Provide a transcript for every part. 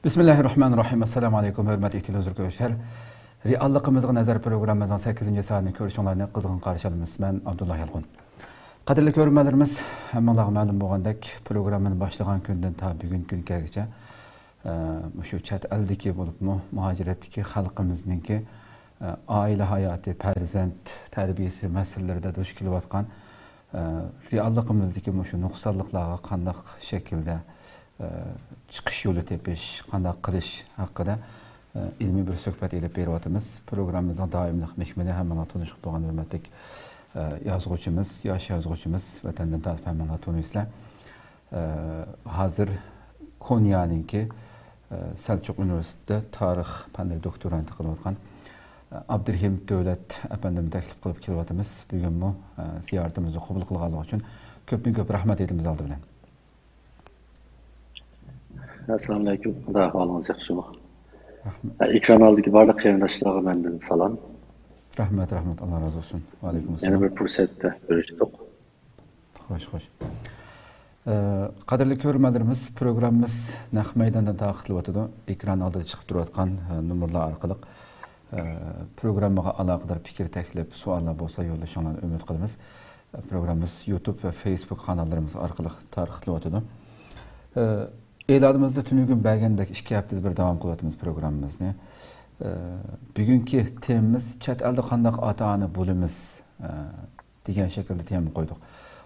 Bismillahirrahmanirrahim. Assalamu alaikum, hörmətli izləyicilər. Reallığımızın nəzər proqramımızın 8-ci saatini görüşünlərini qızğın qarşı alırıq. Mən Abdullah Yalğın. Qadirli görürmənlərimiz, həmmallağa məlum bolğandək proqramın başlayan gündən ta bugün günlərəcə şu çət əldəki olubmu, mühacirətdəki xalqımızdınki ailə həyatı, fərzənd tərbiyəsi məsələlərində duş kelib atqan reallığımızdakı şu nuqsanlıqlara qandaq şəkildə çıkış yolu tepiş, kandak kılış hakkında ilmi bir söhbət edib beriyatımız. Programımızda daimlik mekmeli hemen tanışıp doğan hürmetlik yazgıcımız, yaş yazgıcımız vatenden tarif hemen tanışla. Hazır Konya'nınki Selçuk Üniversitede tarih panel doktorantı kılıvatkan Abdurrahim Devlet efendim teklif kılıp kelivatımız. Bugün bu ziyaretimizi kabul kılgalı için köp rahmet edimiz aldı bilen. Assalamu alaikum. Da halınız yaxşı mı? Ekran aldığı barda qarindaşlarga menden salam. Rahmet, Allah razı olsun. Ve aleykümselam. Yana bir fürsətdə görüşdük. Xoş. Qadirli görürmənlərimiz, proqramımız Naq Meydan'dan daxil oldu. Ekran aldığı çıxıb duruyatqan numurlar arqılıq proqramıға alaqadar fikir təklif, suallar bolsa yollaşanlarını ümid qılımız. Proqramımız YouTube ve Facebook kanallarımız arqılıq tarixli oldu. Eladımızda tünügün belgendeki 2 haftada bir devam kılatımız programımızda. Bugünkü temimiz çat elde qandaq ata-ana bulumuz degan şekilde tema koyduk.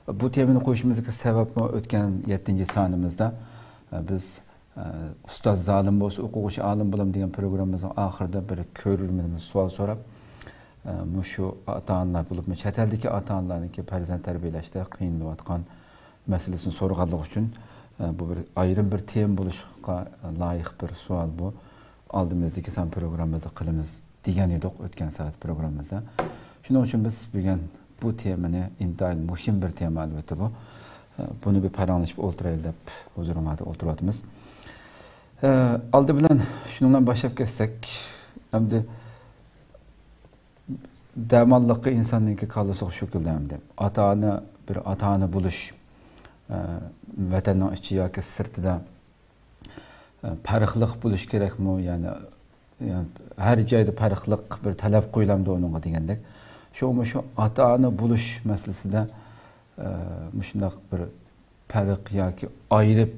Bu temini koyuşumuzdaki sebep mi ötken 7. sanımızda biz Ustaz Zalim bolsa okuguchi alim bolam degan programımızın ahırda bir körülmenimiz sual sorab şu ata-analar bulup çat eldeki ata-analarınki farzand tarbiyalashda qiyinlayotgan meselesini sorğanlıq üçün bu bir ayrım bir tem buluşqa layık bir sual bu. Aldığımızdaki sen programımızda qılımız degan edik ötken saat programımızda. Şunun için biz bugün bu temini intayın muhim bir tema albatta bu. Bunu bir paranlaşıp o'tiraylik deb huzurunuzda o'tiryapmiz. Aldı bilan shundan başlab ketsek, hamda damallıqqa insonniki qalası shu şekilde hamda ata-ana buluş vatanın içi yoki sirtida farqliq bo'lish kerakmi? Yani har joyda farqliq bir talab qo'yilamdi uningga degandek. Shu ata-ana bo'lish masalasida shunday bir farq yoki ayirib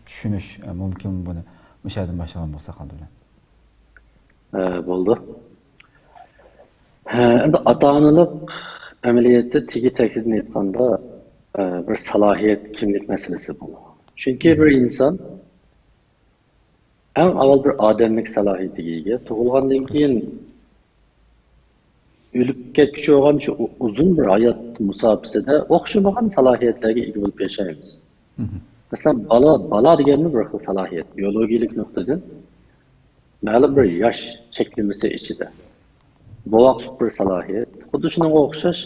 tushunish mumkin buni mushadan boshlagan bo'lsa qoldi bilan. Bo'ldi. Endi ata-analık amaliyotda tigi ta'kidini aytganda bir salahiyet, kimlik meselesi bu. Çünkü bir insan en avval bir ademlik salahiyetiga ega. Tug'ilgandan keyin o'lib ketguchi bo'lgan shu uzun bir hayot musofasida o'xshamagan salahiyetlarga ega bo'lib yashaymiz. Masalan, bala deganni bir xil salahiyet, biyologik nuqtadan ma'lum bir yosh cheklamasi ichida. Bu vaqt bir salahiyet. Xuddi shunga o'xshash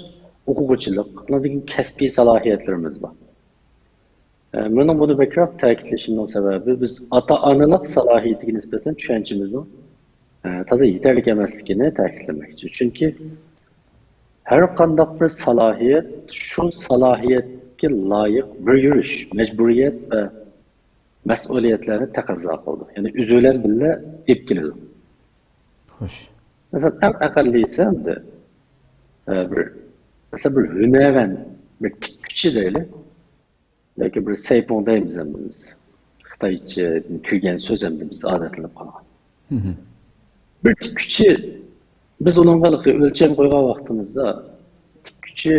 o'quvchilik, ularning kasbiy salohiyatlarimiz bor. Mening buni bekroq ta'kidlashimning sababi biz ota-onalik salohiyatiga nisbatan tushunchamizni toza yetarli emasligini ta'kidlamoqchi. Chunki har qanday bir salohiyat shu salohiyatga loyiq bir yurish, majburiyat va mas'uliyatlarni taqozo qildi. Ya'ni o'zlar bilan ib keladi. Xo'sh. Masalan, eng aqallisi hamda mesela bir hüneven, bir tikkuchi deylik. Yoki bir saypon deymiz biz. Xitoycha kirgan so'z hamda biz odatlanib qolgan. Bir tikkuchi biz uningga o'lcham qo'ygan vaqtimizda tikkuchi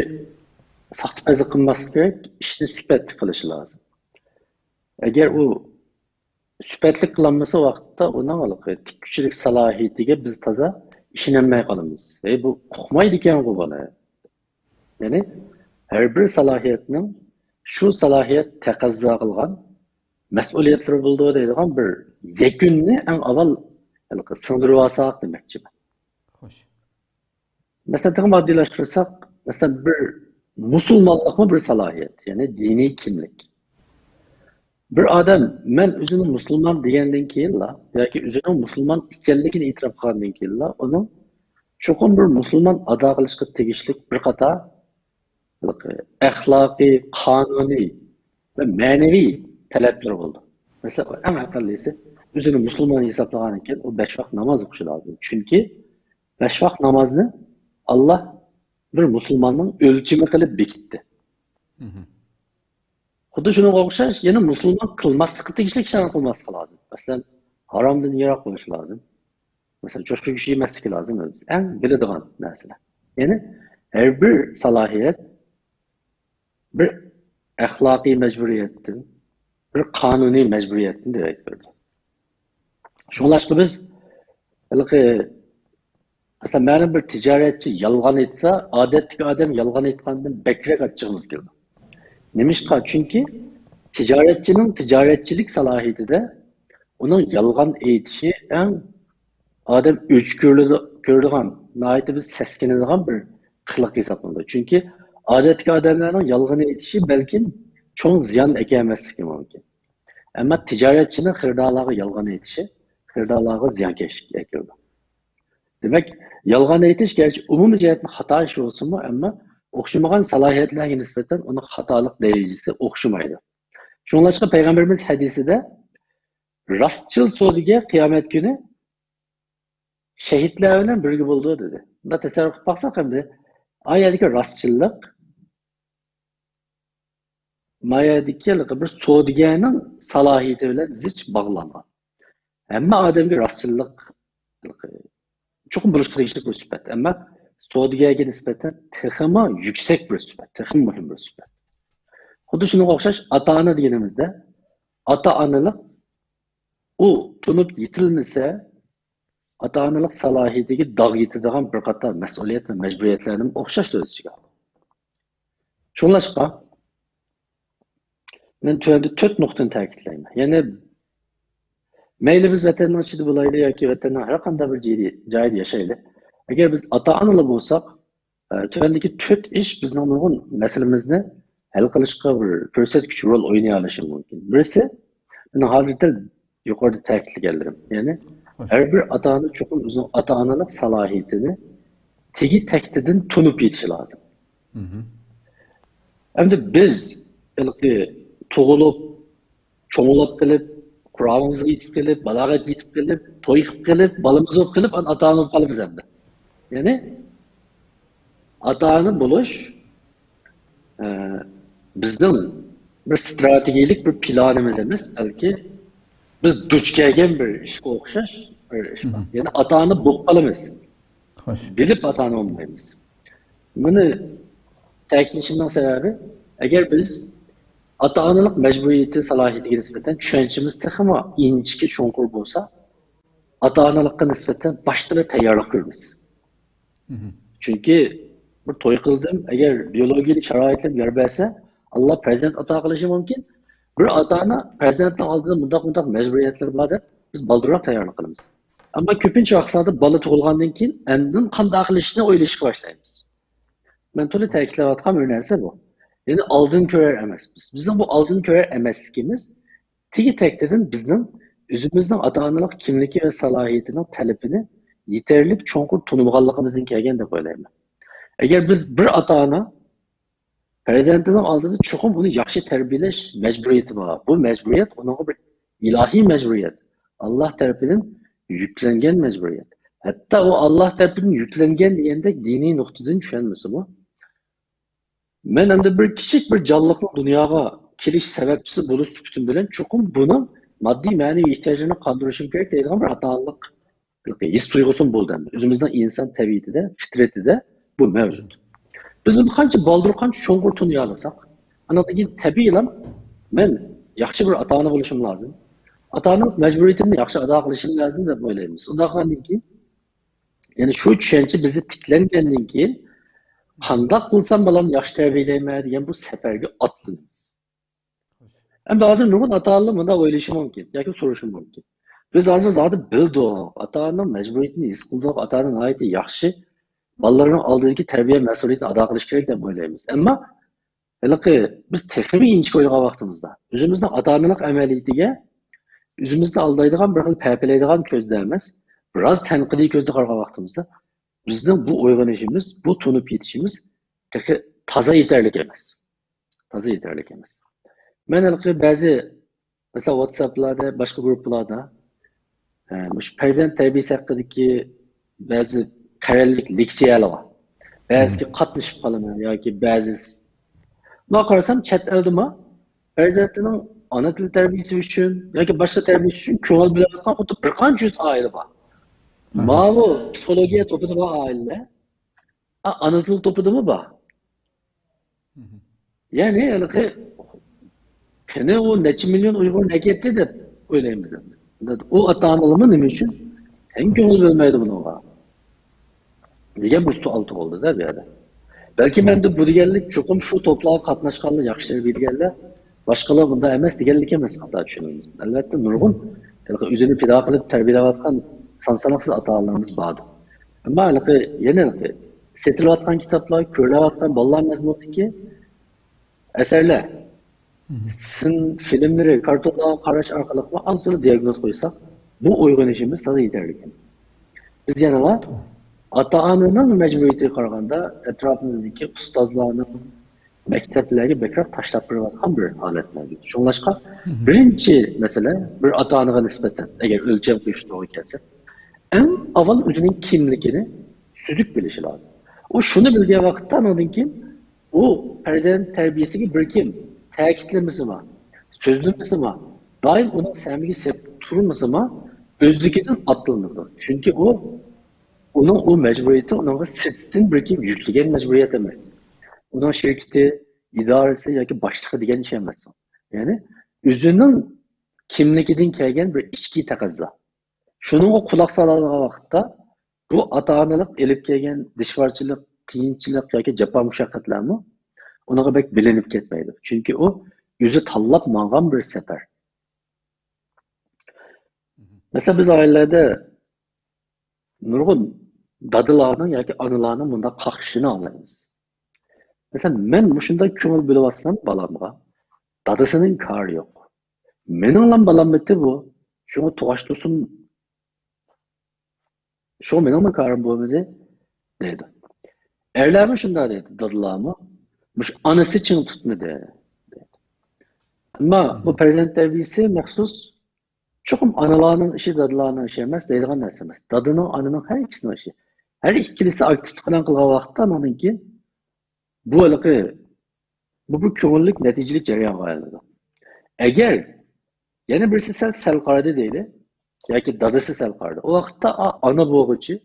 saxtapazlik qilmaslik kerak, ishni sifatli qilishi lozim. Agar u sifatli qilinmasa vaqtda uning tikkuchilik salohiyatiga biz toza ishonmay qolamiz. Bu uqmaydi ekan bu bana. Yani her bir salahiyetinin şu salahiyet taqozo qilgan mas'uliyatlari bo'ldi deydigan bir yakunni en avval singdirib olsak demoqchiman. Xo'sh. Masalan, moddiyalashtirsak, masalan bir musulmonlikmi bir salahiyet, yani diniy kimlik. Bir odam men o'zini musulmon degandan keyin yoki o'zini musulmon ekanligini e'tirof qilgandan keyin uning cho'qim bir musulmon ado qilishga tegishli bir qator axloqiy, qonuniy ve manevi talepler oldu. Mesela en akıllisi o'zini musulmon hisoblagan ekan, u 5 vaqt namoz o'qishi lozim. Chunki 5 vaqt namozni Alloh bir musulmonning o'lchami qilib bekitdi. Xuddi shunga o'xshash, yana musulmon qilmaslikka tegishli ishlarni qilmaslik lozim. Masalan, haromdan yiroq bo'lish lozim. Masalan, cho'chqa go'shti yemaslik lozim. Biz eng biladigan narsalar. Ya'ni her bir salahiyet bir ahlaki mecburiyettin, bir kanuni mecburiyettin demek verdi. Şunlaşkı biz mesela benim bir ticaretçi yalgan etse, adetli adam yalgan etkandan bekrek açığımız geldi. Nemişka? Çünkü ticaretçinin ticaretçilik salahiyeti de onun yalgan eğitişi en adam öçkürlüğün, nahiyeti biz seskinliğin bir kılık hesaplandı. Çünkü adetli adamların yalgan eğitişi belki çok ziyan ekemezlik mümkün. Ama ticaretçinin hırdalığı yalgan eğitişi, hırdalığı ziyankeşlik ekiyordu. Demek yalgan eğitiş gerçi umumi cihetten hata işi olsun mu ama okşumagan salahiyetlerine nispeten onun hatalık derecesi okşumaydı. Şunlaşka Peygamberimiz hadisi de rastçıl soğuduğu kıyamet günü şehitlerle birlikte bulduğu dedi. Bunda tasarruf baksak hem de ayetdeki rastçılık mayadaki bir soğuduğunun salahiyeti ile ziç bağlanma. Ama ademki rastçılık çok buluşturuculik bir sübet. Ama Suudiye'ye nispeten tıhıma yüksek bir sübet. Tıhım mühim bir sübet. Xudu şuna okşaş ata-ana degenimizde ata-analık o tunup yitilmese ata-analık salahiyetdeki dağ yitirdiğin bir qatar mesuliyet ve mecburiyetlerinin okşaş dözücüge. Şunlaşqa men tövende 4 nuqtani ta'kidlayman. Yani mayli biz vatanning ichida bo'laylik yoki vatanning har qanday bir joyda yashaylik. Agar biz ota-onalar bo'lsak, tuvandagi 4 ish bizning nurg'un masalamizni hal qilishga bir ko'rsatkich rol o'ynay olishi mumkin. Birisi, men hozirda yuqorida ta'kidlaganlarim. Ya'ni har bir ota-ona cho'qim o'zining ota-onalik salohiyatini tegi taktidan tunib yetishi lozim. Endi biz tug'ilib, cho'ng'ilib qilib Kur'an'ımızı yitip gelip, balagat yitip gelip, toy gelip, balımızı gelip, ata-ana kalımız hem de. Yani ata-ana buluş bizden bir stratejilik bir planımız emas, belki biz duç kelgen bir işe okşaş bir iş var. Yani ata-ana bulup kalımız. Bilip ata-ana olmayız. Bunu ta'kidlashimning sebebi, eğer biz ata-analık mecburiyeti salahiyetiga nispeten tushunchimiz texmi inchki cho'nqur bo'lsa, ata-analıkka nispeten başta tayyorlik qilamiz. Chunki bir to'y qildim, agar biologik sharoitlar yer bersa, Alloh farzand ato qilishi mumkin. Bir ota-ona farzandning oldida mundaq mecburiyatlar bor deb biz balduroq tayyorlik qilamiz. Ammo ko'pincha vaqtlarda bola tug'ilgandan keyin endi qanday qilishni o'ylashga boshlaymiz. Men to'la ta'kidlayotgan bir narsa bu. Yani aldın körer emas. Bizim bu aldın körer emasligimiz tegi tekdeden bizning özümüzдің ata-analık kimligi ve salahiyetinin talebini yeterlik çoğunkur tunumgalligimizdan kelgan deb o'ylayman. Eğer biz bir ata-ana farzandining oldida cho'qim uni yaxshi tarbiyalash majburiyati bor. Bu majburiyat onun bir ilahi majburiyat. Allah tarafidan yüklengen majburiyat. Hatta o Allah tarafidan yüklengen deganda diniy nuqtadan tushunmasa bu. Men endi bir kichik bir jonliqning dunyoga kelish sababchisi bo'lish suputim bilan cho'qim buni moddiy ma'naviy ehtiyojini qondirishim kerak deydigan bir ota-onalik his tuyg'usim bo'ldi. O'zimizning inson tabiatida, fitratida bu mavjud. Biz buni qancha baldur, qancha cho'nqur tunay olsak, anaqadagi tabiiylan men yaxshi bir ota-ona bo'lishim lozim. Ota-onalik majburiyatimni yaxshi ado qilishim lozim deb o'ylaymiz. Undan keyin ya'ni shu tushuncha bizda tiklangandan keyin qandaq qilsam balam yaxshi tarbiyalayman degan bu safarga otlanamiz. Endi hozir nurg'un ota-onalar bunda o'ylashi mumkin yoki so'rashi mumkin. Biz hozir zodi bildik, ota-onaning majburiyatini his qildik, ota-ona nihoyatda yaxshi bolalarning oldidagi tarbiya mas'uliyatini ado qilish kerak deb o'ylaymiz. Ammo biz texnik inchik o'ylagan vaqtimizda o'zimizning ota-onalik amaliyatiga o'zimizni aldaydigan bir xil papilaydigan ko'zda emas, biroz tanqidiy ko'zda qaragan vaqtimizda bizning bu uyg'onishimiz, bu tunib yetishimiz toza yetarlik emas. Toza yetarlik emas. Men ba'zi mesela WhatsApp'larda, başka gruplarda Şu farzand tarbiyasi haqidagi ba'zi qarorlik leksiyalar bor. Ba'zisi qatnashib qolaman yoki ba'zi bunga qarasam chet eldimi farzandining ona til tarbiyasi uchun yoki boshqa tarbiya uchun ko'ngil bo'layotgan xuddi bir qancha yuz oila bor. Mana bu psixologiya topida bor oilalar ana til topidami bor. Yani qani u necha million Uyg'ur nega ketdi deb o'ylaymiz. O ata-onalarimiz nima uchun teng ko'ngil bo'lmaydi bunga? Degan bu savol tug'ildi-da bu yerda. Balki menda bu deganlik cho'qim shu to'plarga qatnashganlar yaxshi bilganlar, boshqalar bunda emas deganlik emas xato tushunamiz. Albatta nurg'un o'zini fido qilib tarbiyalayotgan son-sanoqsiz ota-onalarimiz bor. Ammo yana setilayotgan kitoblar, ko'rilayotgan bolalar mazmunidagi asarlar, filmleri, kartonlarga qarash orqali aniq diagnoz qo'ysak, bu uyg'onishimiz sada yetarli. Biz yana ata-onaning majburiyatiga qaraganda atrofimizdagi ustozlarning maktablarga bekroq tashlab qo'yayotgan bir holat mavjud. Shunlashqa birinchi masala bir ota-onaga nisbatan agar o'lcham qo'yish to'g'ri kelsa, eng avval o'zining kimligini suzib bilishi lozim. U shuni bilgan vaqtda ondan keyin u farzand tarbiyasiga bir kim ta'kidlamasi bor, so'zlamasi bor, doim uning samiga sep turmasi bor, o'zligidan atlanadi. Chunki onun o mecburiyeti onunla sırtın bir kim yüklegen mecburiyet emez. Onun şirketi, idaresi ya ki başlığı diyen iş emez. Yani özünün kimliğinden kelgen bir içki takazza. Şunun o kulak sağladığı vakitte bu ata-analık elip kelgen dışvarçılık, kıyınçılık ya ki cepa müşakkatlar mı? Ona pek bilinip ketmeydi. Çünkü o yüzü tallap mağan bir sefer. Mesela biz ailelerde nurg'un dadılarning yoki onalarning bunda qaqishini anglaymiz. Mesela men shunday ko'ngil bo'layapsam balamga, dadasining kari yo'q. Mening ham balam bitti bu. Shuni tug'ashtirsin. Shu mening karim bo'lmadi dedi. Erlarmi shunday dedi, dadılarmi? Mush onasi ching tutmadi. Ammo bu farzand tarbiyasi maxsus çoxum analarning ishi dadılarning ishi emas, deydigan narsa emas. Dadıning, onaning har ikkisining ishi. Her ikilisi aktif qilgan vaqtda ondan keyin bu bir ko'ngillik natijalik jarayonga aylanadi. Agar yana birisi sal qaradi deydi yoki dadasi sal qaradi. O vaqtda ona bo'g'ichi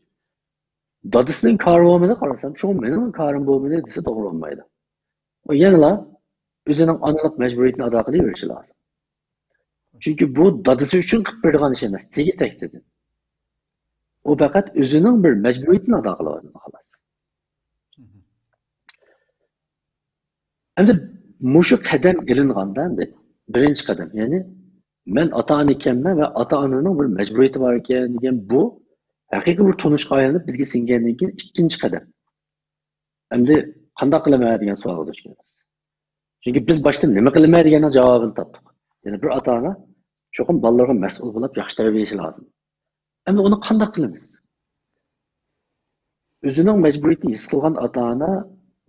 dadasining qaroromini qarasam, shu mening qarim bo'lmaydi desa to'g'ri bo'lmaydi. O yana o'zining onalik majburiyatini ado qilaverishi lozim. Çünkü bu dadısı üçün qilib bergan ish emas, tegi tekdidi. O faqat o'zining bir majburiyatini ado qilyapti xolos. Endi mushu qadam ilinganda birinchi qadam, ya'ni men ota-ona ekanman va ota-onaning bir majburiyati bor ekan degan bu haqiqiy bir tunishga aylanib bizga singandan keyin ikkinchi qadam. Endi qanday qilaman degan savolga duch kelamiz. Chunki biz boshda nima qilaman degan javobini topdik. Ya'ni bir ota-ona cho'qim bolalarga mas'ul bo'lib yaxshi tarbiyalashi lozim. Endi uni qanday qilamiz? O'zining majburiyatini his qilgan ota-ona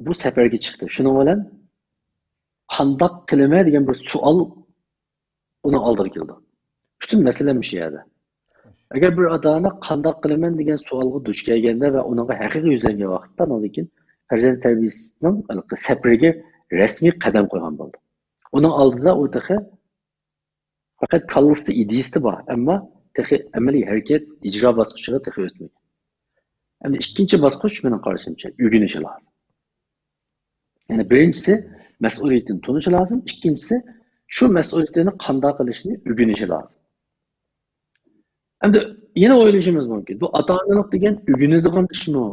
bu safarga chiqdi. Shuning bilan qanday qilaman degan bir savol uni oldiga keldi. Butun masala shu yerda. Agar bir ota-ona qanday qilaman degan savolga duch kelganda va uningga haqiqiy yuzlangan vaqtda lekin farzand tarbiyasining safariga rasmiy qadam qo'ygan bo'ldi. Uning oldida u faqat kallasida ideyasi bor, ammo amaliy harakat ijro bosqichiga o'tmagan. Endi ikkinchi bosqich mening qarashimcha o'rganishi lozim. Yani birincisi mas'uliyatini tunishi lozim, ikkinchisi shu mas'uliyatini qanday qilishni o'rganishi lozim. Endi yana o'ylashimiz mumkin. Bu ota-onalik degan o'rganadigan ishmi?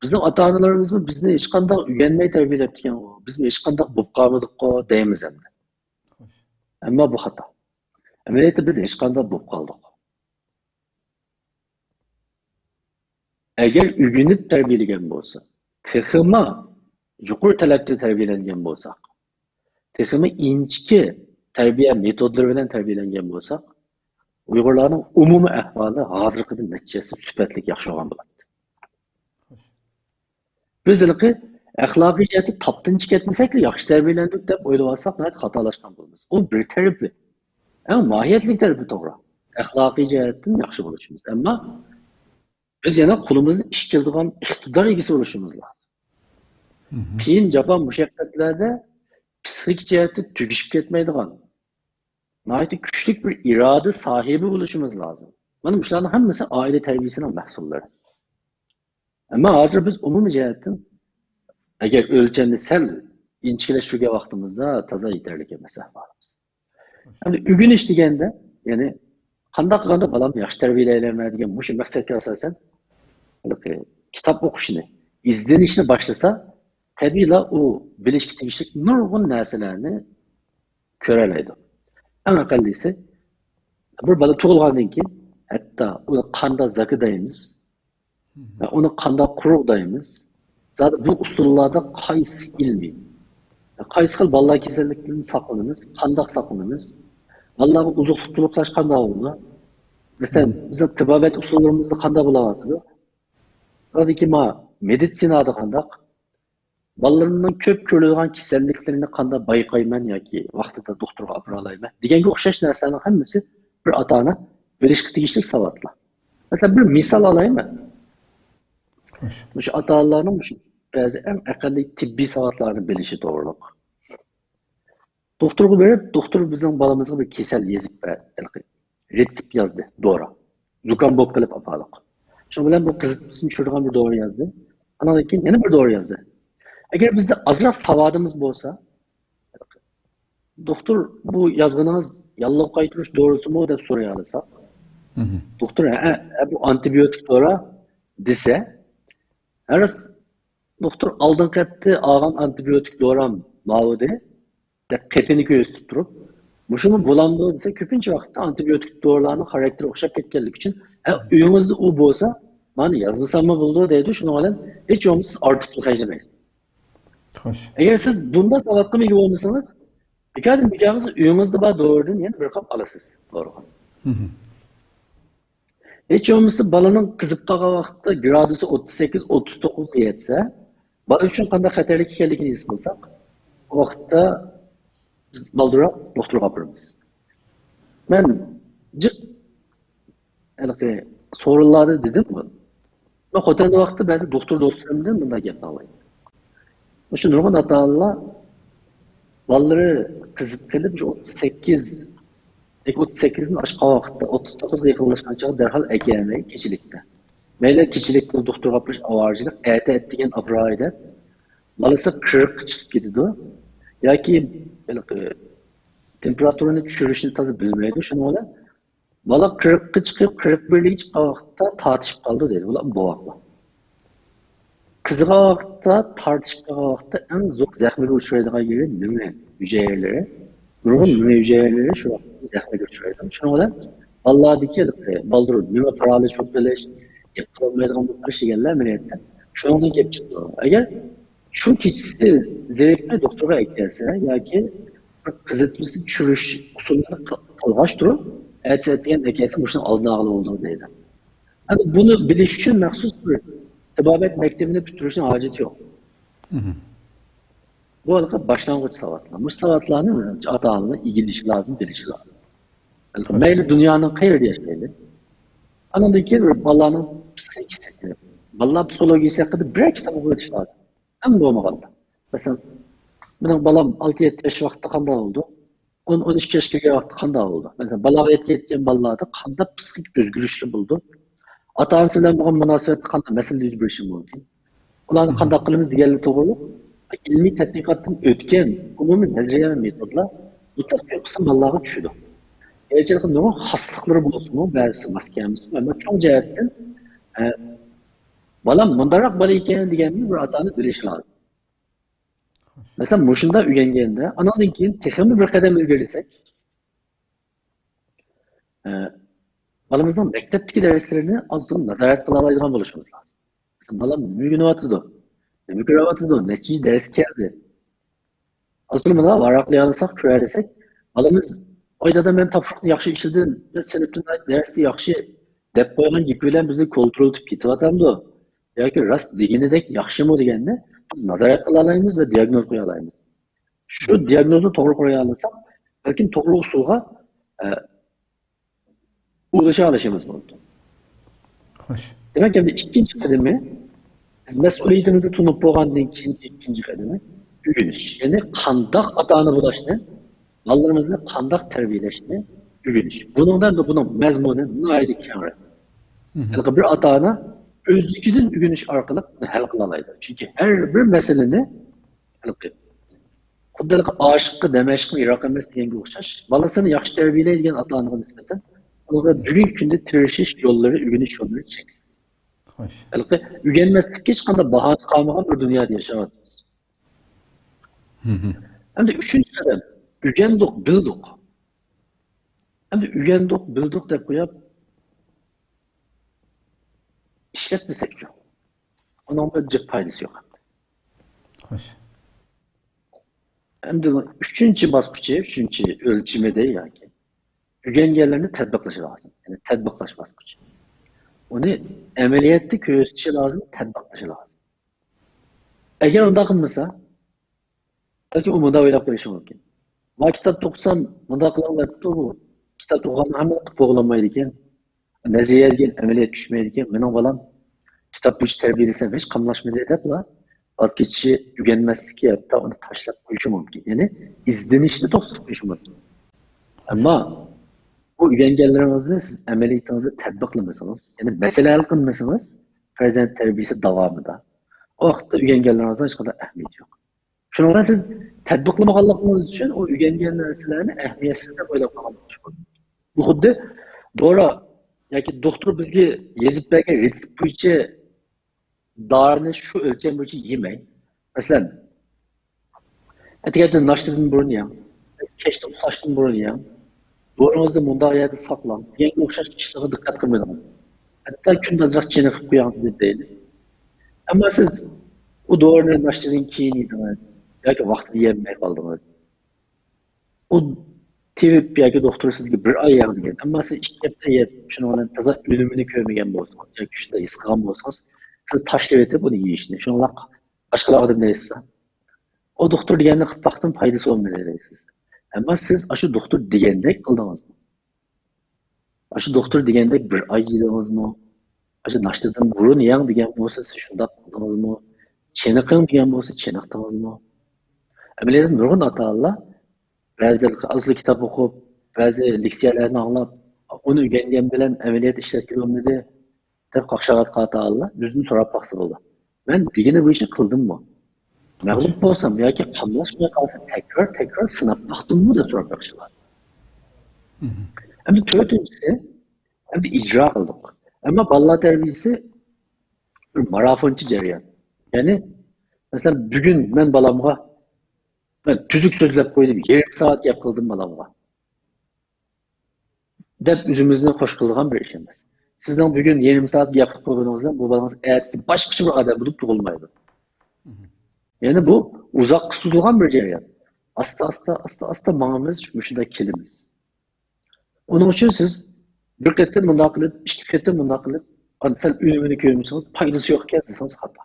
Bizning ota-onalarimiz bizni hech qanday o'rganmay tarbiyalab ekan, bizni hech qanday bo'lib qolmadik-ku deymiz endi. Ammo bu xato. Amaliyotda biz hech qanday bo'lib qoldik. Agar o'rganib tarbiyalagan bo'lsa, texma yuqori talabda tarbiyalangan bo'lsak, texma inchki tarbiya metodlari bilan tarbiyalangan bo'lsak, Uyg'urlarning umumiy ahvoli hozirgidan natijasi sifatli yaxshi bo'lgan bo'ladi. Biz axloqiy jihatda topdan chiqatmasak, yaxshi tarbiyalandik deb o'ylayotsak, xatolashgan bo'lamiz. U bir tarafi. Ama mahiyetlik tarafi to'g'ri. axloqiy jihatdan yaxshi bo'lishimiz. Ammo biz yana qo'limizda ish keladigan iqtidor egasi bo'lishimiz lozim. Qiyin jafon mushaqqatlarda psixik jihatda tugishib ketmaydigan, nihoyatda kuchli bir iroda sohibi bo'lishimiz lozim. Mana bularning hammasi oila tarbiyasining mahsullari. Ammo hozir biz umumiy jihatdan agar o'lchamni sal inchikilashtirgan vaqtimizda toza yetarli emas ahvolimiz. Endi o'rganish deganda, ya'ni qanday qilganda bolamni yaxshi tarbiyalayman degan shu maqsadga asosan kitob o'qishni, izlanishni boshlasa, tabiiyla u bilishga tegishli nurg'un narsalarni ko'ra oladi. Eng aqallisi bir bola tug'ilgandan keyin hatto uni qanday zakidaymiz, uni qanday quruqdaymiz, zaten bu usullarda qaysi ilmiy, qaysi xil bolalar kasalliklaridan saqlanamiz, qanday saqlanamiz, bolalarga uzuqlik to'liqlash qanday bo'ladi, masalan bizning tibobat usullarimizni qanday bo'layotdi, yoki meditsinada qanday, bolalarning ko'p ko'rilgan kasalliklarini qanday bayqayman yoki vaqtida doktorga olib boralayman deganga o'xshash narsalarning hammasi bir ota-ona bilishga tegishli savatlar. Masalan bir misol olaymi? Şu ota-onalarning ba'zi eng aqlli tibbiy savatlarni bilishi to'g'riliq. Doktorga berib, doktor bizning bolamizga bir kasal yezib berdi. Retsept yozdi, dori. Zukam bo'lib qilib apaliq. Shu bilan bu qiziqishni tushirgan bir dori yozdi. Anadan keyin yana bir dori yozdi. Agar bizda ozroq savodimiz bo'lsa, doktor bu yozganingiz yallab qaytirish dorisimi deb so'ray olsa, doktor bu antibiotik dori desa, Aras doktor aldın qapti algan antibiotik doram mavudi deb qepini ko'rsatib turib, mushuni bo'lamdi desa, ko'pincha vaqtda antibiotik dorilarning xarakteri o'xshab ketganligi uchun, uyingizda u bo'lsa, mana yozmasammi bo'ldi deydi, shuning bilan hech bo'lmasa ortiq pul xarjlamaysiz. Xo'sh. Agar siz bunda savodga ega bo'lmasangiz, bekagingiz uyingizda bor doridan yana bir qop olasiz, to'g'ri. Hiç olmazsa balanın kızıp kalgan vakitte gradusu 38-39 yetse, bala üçün qanday xatarlik ekanligini his qilsak, o vakitte biz baldıraq doktorga boramiz. Men jiq so'rinlarda dedim mi? Ben xotinda vaqtda ba'zi doktor do'stlarimdan bunday gapni olayman. O'sha nurg'un ota-onalar balalari qizib kelib 38'in aşağı vakitte 39'da yıkılmışkan çağı derhal egemeyi keçilikte. Meyle keçilikte doktor kapmış avarcılık ete ettiğin abrayda balısı 40 çıkıp gidiyordu. Ya ki temperatürünü düşürüşünü tazı bilmeydi. Şunu ola balık 40 çıkıp 41'lik çıkan vakitte tartışıp kaldı dedi. Ulan bu vakla. Kızığa vakitte tartışıp kaldı vakitte en zor zahmeli uçuraydığa yeri nüme hücreleri. Nurg'un nima hücreleri şu zahme götürüyordu. Şunu bilan Allah'daki baldır nima paraliz çok bilish, yapılamaydigan bir şeyler ameliyatda. Şundan gap chiqdi. Agar shu kechisi zerikmay doktorga aytsa yoki qizitmasi tushirish usulini qilg'ash turib, aytadigan akasi shuni oldini olib oldi deydi. Hani bunu bilish uchun maxsus bir tibobat maktabini bitirishning hojati yo'q. Bu arada başlangıç savatlar. Bu savatlarını ata-onalar ilgilenishi lazım, bilishi lazım. Mayli dünyanın qayerda yashaydi. Anadaki keyin bolalarning psixikasi, bolalar psixologiyasi haqida bir kitob o'qish lazım. Ham bo'lmaganda. Masalan, mening bolam 6-7 yosh vaqtda qanday bo'ldi? 10-12 yoshga kelgan vaqtda qanday bo'ldi? Masalan, baloga yetgan bolalarda qanday psixik o'zgarishlar bo'ldi? Ota-onasi bilan bo'lgan munosabatda qanday masala yuz berishi mumkin? Ularni qanday qilamiz deganlar to'g'ri. İlmi tədqiqatdan ötken umumi nəzəriyyə və metodlar mütləq bir qısım balalarga tushidi. Elçilik nurg'un xosliqlari bo'lsin-mu, ba'zisi maskamiz, ammo cho'ng jihatdan bolam bundaroq bola ekan deganni bir ota-ona bilishi lozim. Masalan, mushunda o'rganganda, andan keyin texnik bir qadam ilgarisak, bolamizning maktabdagi darslarini ozgina nazorat qila oladigan bo'lishimiz lozim. Masalan, bolam nima o'rganyapti? Mikrovatı netice ders geldi. Aslında da varaklı alırsak, kürer desek, balımız ayda da ben tapşırıqni yaxşı işledim, siniften derste yaxşı dep koygan gibi bilen bizni kontrol edip ketivatamdı. Yoki rast degenidek yaxşı mı degende biz nazorat qila olamiz ve diagnoz qo'ya olamiz. Shu diagnozni to'g'ri qo'ya olsak, balkim to'g'ri usulga ulaşa alışımız oldu. Hoş. Demek ki ikinci kademi biz mesuliyetimizi tutup boğandan ikinci kademi ügünüş. Yani kandak atağını bulaştı. Mallarımızı kandak terbiyeleşti. Ügünüş. Bunundan da bunun mezmunu naydi kârı. Yani bir atağına özlükünün ügünüş arkalık hal kılalaydı. Çünkü her bir meseleni hal kıldı. Kuddalik aşıkkı, demeşkı, Irak emes degenge okşaş. Balasını yaxşı terbiyeleydigen atağına nispeten ona bugün günde tirişiş yolları, ügünüş yolları çeksiz. Hoş. Yani ügenmezlik hiç kanda bahane kalmagan bir dünyada yaşamadınız. Hem de üçüncü kadem, ügendok, bildik. Hem de ügendok, bildik de koyup işletmesek yok. Onun bir cep paydası yok. Hoş. Hem de üçüncü baskıcı, üçüncü ölçümede yani. Ügengerlerini tedbiklaşı lazım. Yani tedbiklaş baskıcı. Onu ameliyatı köşesi lazım, tedbiklaşı lazım. Eğer onda kılmasa, belki o munda oylap koyuşu mümkün. Ma kitap okusam, munda kılanlar bu. Kitap okuyan hemen boğulanmaydı iken, nezeye edilgen, ameliyat düşmeydi iken, benim balam kitap bu iş terbiyelese hiç kamlaşmaydı edip la, vazgeçişi ügenmezlik yapıp da onu taşlap koyuşu mümkün. Yani izlenişli dostluk koyuşu mümkün. Ama bu ügengerlerimizde siz ameliyatınızı tedbiklamışsınız. Yani mesele kılmışsınız, farzand terbiyesi devamında. O vakitte ügengerlerimizden hiç kadar ehemmiyeti yok. Şundan siz tedbiklamaganlığınız için o ügengen narsalarni ehemmiyetsizde oylap kalmışsınız. Bu xuddi doğru, yani doktor bizga yezib bergan retsept bo'yicha dorini shu o'lcham bo'yicha yemang. Masalan, ertaga nashtadan burun yeng, kechda uxlashdan burun yeng, doğrunuzni mundaq yerda saqlang, deganga o'xshash ishlarga diqqat qilmadingiz. Hatto kunda ajraq chiniqib qo'ying deb deydi. Ammo siz u doğruni nashtadan keyin yedingiz yoki vaqtida yemay qoldingiz. U tevip yoki doktor sizga bir oy yeng degan. Ammo siz 2 hafta yeb, shuning bilan toza unumini ko'rmagan bo'lsangiz yoki shunda his qilgan bo'lsangiz, siz tashlab etib uni yeyishni. Shuningdek boshqa odam deysiz. O doktor deganni qilib baxtim foydasi bo'lmaydi deysiz. Ammo siz shu doktor degandek qildingizmi? Shu doktor degandek bir oy yedingizmi? Shu nashtadan burun yeng degan bo'lsa, siz shunday qildingizmi? Chiniqing degan bo'lsa, chiniqdingizmi? Amaliyotda nurg'un ota-onalar ba'zi asli kitob o'qib, ba'zi leksiyalarni anglab, uni o'rgangan bilan amaliyot ishlatib bo'lmadi deb qaqshagatgan ota-onalar o'zini so'rab baqsa bo'ldi. Men degani bo'yicha qildimmi? Mag'lub bo'lsam yoki qamlashmay qolsa tekrar sinab baqdimmi deb so'rab baqishlar. Endi to'rtinchisi, endi ijro qildik. Ammo bolalar tarbiyasi bir marafonchi jarayon. Ya'ni masalan bugun men bolamga ben tüzük sözlep koydum, yarım saat yap kıldım balamga. Dep üzümüzden hoş kıldıgan bir işimiz. Sizden bugün yarım saat yapıp koyduğunuzda bu balanız ertesi başka bir adam bulup doğulmaydı. Yani bu uzak tutulgan bir cereyan. Asta mağamız müşüde kilimiz. Onun için siz bir ketten bunda kılıp, iki ketten bunda kılıp, sen ünümünü görmüşsünüz, paydası yok ki deseniz hata.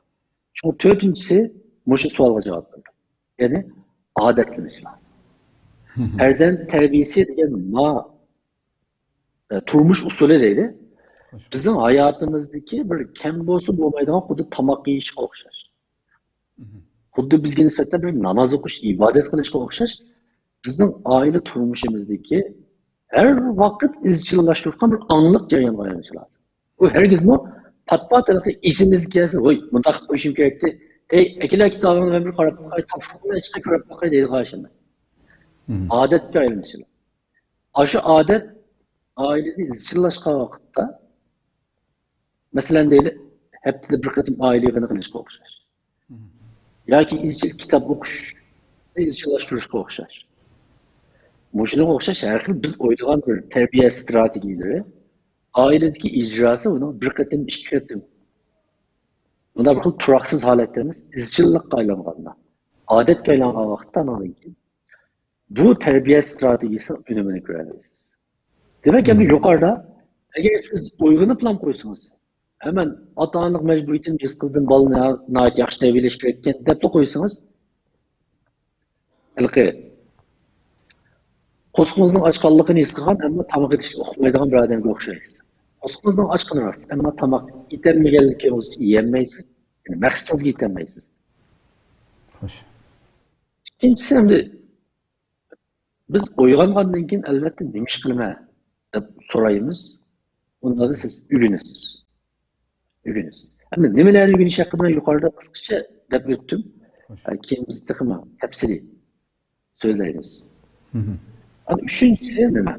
Çünkü dördüncüsü muşu sualga cevap verir. Yani adetleniş lazım. Farzand terbiyesi degan turmuş usulü deydi. Bizim hayatımızdaki bir kem bo'lsa bo'lmaydigan xuddi tomoq yeyishga o'xshash. Xuddi bizga nisbatan bir namoz o'qish, ibodat qilishga o'xshash. Bizning oila turmushimizdagi her vaqt izchillashtirgan bir anliq jarayonga aylanishi lazım. Bu herkesmi pat-pat izimiz kelsa, "Voy, bunda qilib qo'yishim kerakdi." Ekiler kitabını ben bir qarab bakay, tam şunun içine körüp bakay deydi karşımız. Adetke ayrılışılar. Şu adet ailede izchillashgan vaqtda, mesela deyli, hep de bir qatim aile yig'ini qilishga o'xshash. Yoki izchil kitob o'qish, izchillashtirishga o'xshash. Shunga o'xshash har xil biz o'ylagan bir tarbiya strategiyalari ailedagi ijrosi uni bir qatim, ikki qatim bunda bir turaksız haletlerimiz izchillikqa aylanganda, odatga aylangan vaqtda bu terbiye stratejisinin önemini göreceğiz. Demek ki yukarıda eğer siz uygunu plan koysanız, hemen ata-analık mecburiyetini biz kıldığın balını nait yaxşı terbiyeleş gerekken depli koysanız, Qo'sqimizning ochqanligini his qilgan, ammo tamoq yetishni uqmaydigan bir odamga o'xshaysiz. Qo'sqimizning ochqini rost, ammo tamoq yetilmaganligi uchun yeyolmaysiz. Yani maqsadingizga yetolmaysiz. Xo'sh. İkincisi endi biz uyg'ongandan keyin albatta nima ish qilma deb so'raymiz. Unda da siz o'rganasiz. Endi nimalarni o'rganish haqida yuqorida qisqacha gap o'tdim. Keyin biz texma tafsiliy so'zlaymiz. Ama üçüncüsü nima?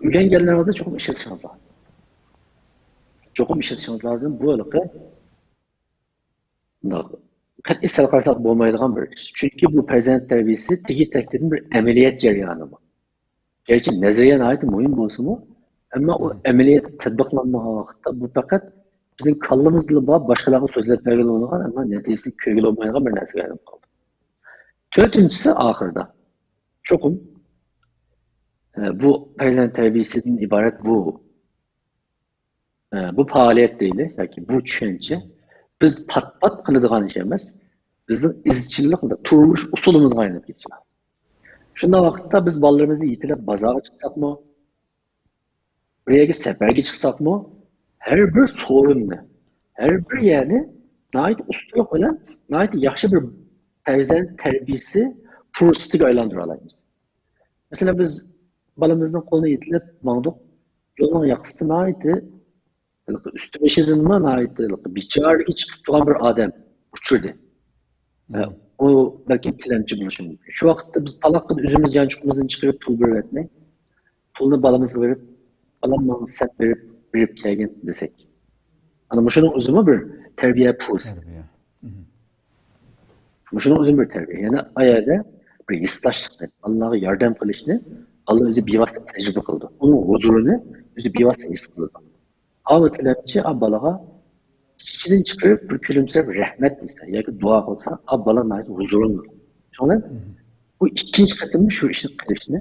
O'rganganlaringizda cho'qim ishlatishingiz lazım. Cho'qim ishlatishingiz lazım. Bu iliqi qat'iy sal qarasak bo'lmaydigan bir ish. Chunki bu farzand tarbiyasi tegi takdirning bir amaliyot jarayoni bu. Gerçi nazariyan ait muhim bo'lsa-mu, ammo u amaliyot tatbiqlanmagan vaqtda bu faqat bizning kallamizda bor boshqalarga so'zlab bergan bo'lgan, ammo natijasi ko'ngil olmaydigan bir narsaga aylanib qoldi. To'rtinchisi oxirida. Cho'qim bu farzand tarbiyasidan iborat bu faaliyet değil, yoki bu tushuncha biz pat qiladigan ish emas, bizning izchillikda turmush usulimizga aylanib ketishi lozim. Shunday vaqtda biz bolalarimizni yetilab bozorga chiqsakmi, bir yerga safarga chiqsakmi, har bir sorunni, har bir yerni nəhayət ustalık bilan, nəhayət yaxshi bir farzand tarbiyasi fursatiga aylantira olamiz. Mesela biz balamızın qo'lini yetilib mangduq, yo'lning yoqasida nəhayət üstü beşidan nəhayət bicharaga chiqib turgan bir odam uchirdi. O belki tilanchi bo'lishi mumkin. Shu vaqtda biz paloqqa o'zimiz yanchiqimizdan chiqarib pul berib etmay, pulni balamizga berib, balam menga sat berib kelgan desak. Ana shuning o'zimi bir tarbiya fursati. Shuning o'zimi bir tarbiya. Ya'ni ayada bir hissdoshlikni, Allohga yordam qilishni Allah o'zi bevosita tajriba qildi. Uning huzurini o'zi bevosita his qildi. Ama talabchi balaga ichidan chiqarib bir kulimsirab rahmat desa yoki duo qilsa, bala huzurini. Shunday bu ikkinchi qatimni shu ishni qilishni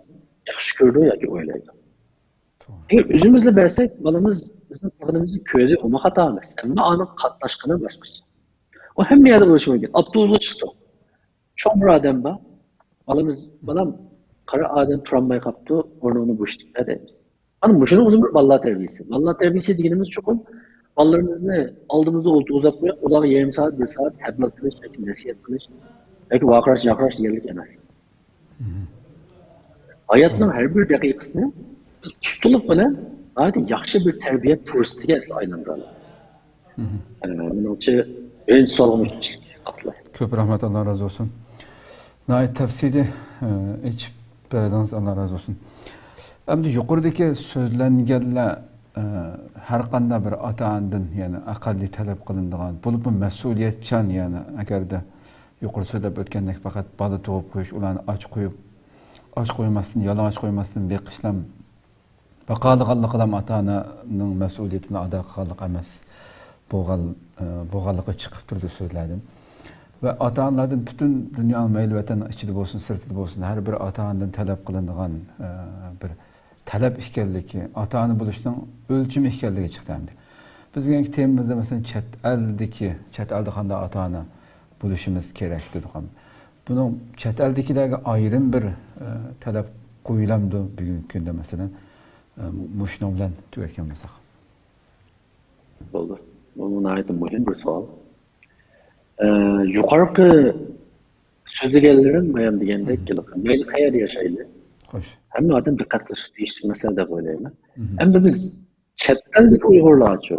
yaxshi ko'rdi yoki o'ylaydi. Eğer o'zimizga bersak, balamiz bizning qilganimizni ko'rdi, uni xato emas. Ammo uni qatnashqani boshqacha. O hamma yerda bo'lishi mumkin. Avtobusga chiqdi. Cho'ng bir odam bor. Balam qara odam turolmay qolibdi, o'rnini bo'shatdi deymiz. Ana shuni o'zim bir bolalar tarbiyasi. Bolalar tarbiyasi deganimiz cho'qim bolalarimizni oldimizda o'tkazib qo'yib, ularga yarım soat, 1 soat tabliq qilish yoki nasihat qilish yoki vaqirash deganlik emas. Hayotning har bir daqiqasini biz ustalik bilan yaxshi bir tarbiya fursatiga aylantiramiz. Menimcha birinchi savolimiz haqli. Ko'p rahmat, Alloh razı olsun. Nəhayət təfsili içib berədiniz, Allah razı olsun. Endi yuqoridagi so'zlanganlar har qanday bir ota-onadan, ya'ni aqlli talab qilinadigan, bo'lib mas'uliyatchan, ya'ni agarda yuqori so'zlab o'tgandek faqat bola tug'ib qo'yish, ularni och qo'ymasdan, yalang'och qo'ymasdan beqishlam baqadiganligidan ota-onaning mas'uliyatini ado qilganlik emas bo'lganligi chiqib turdi so'zlardan. Ve ata-onalardan bütün dünya mayli vatan ichida bo'lsin, sirtida bo'lsin, har bir ota-onadan talab qilinadigan bir talab ekanligi, ota-ona bo'lishning o'lchami ekanligi chiqdi endi. Biz bugungi temamizda masalan chet elda qanday ota-ona bo'lishimiz kerak dedik. Buning chet eldagilarga ayrim bir talab qo'yilamdi bugungi kunda masalan. Mushno bilan tugatgan bo'lsak. Bo'ldi. Bu nihoyatda muhim bir savol. Yuqorqi so'zlaganlarim bayon degandek, mayli qayerda yashayli. Xo'sh. Hamma odam diqqat qilish tegishli masala deb o'ylayman. Endi biz chet eldagi Uyg'urlarchi,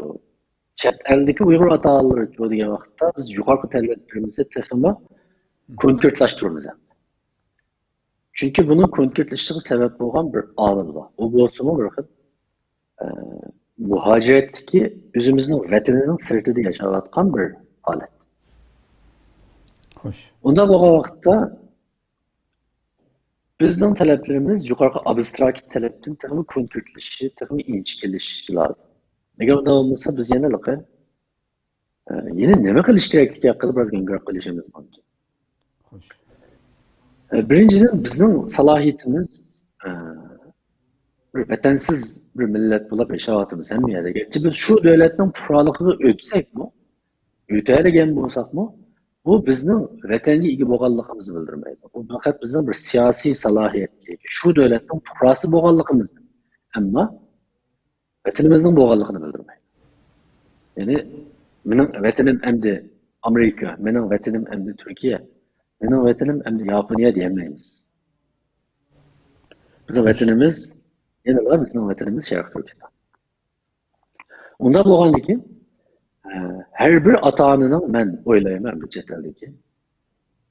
chet eldagi Uyg'ur ota-onalarchi degan vaqtda biz yuqorqi talablarimizni texnik konkretlashtiramiz. Chunki buni konkretlashishiga sabab bo'lgan bir omil bor. U bo'lsa-mu bir xil muhojiratdagi o'zimizning vatanining sirtida yashayotgan bir holat. Xo'sh. Unda bo'lgan vaqtda bizning talablarimiz yuqorqi abstrakt talabdan texnik konkretlashishi, texnik inchiklashishi lozim. Agar unda bo'lmasa biz yana nima qilish kerakligi haqida biroz gap qilishimiz mumkin. Xo'sh. Birinchidan bizning salohiyatimiz bir vatansiz bir millat bo'lib yashayotimiz hamma yerda. Garchi biz shu davlatning fuqaroligiga o'tsakmi, o'tadigan bo'lsakmi, bu bizning vatanga ega bo'lganligimizni bildirmaydi. Bu faqat bizning bir siyosiy salohiyatga ega, shu davlatning fuqarosi bo'lganligimizni, ammo vatanimizning bo'lganligini bildirmaydi. Ya'ni mening vatanim endi Amerika, mening vatanim endi Turkiya, mening vatanim endi Yaponiya deyamaymiz. Bizim vatanimiz, yana bizning vatanimiz Sharq Turkiston. Unda bo'lgandan keyin her bir ata-onaning men o'ylayman bu chet eldagi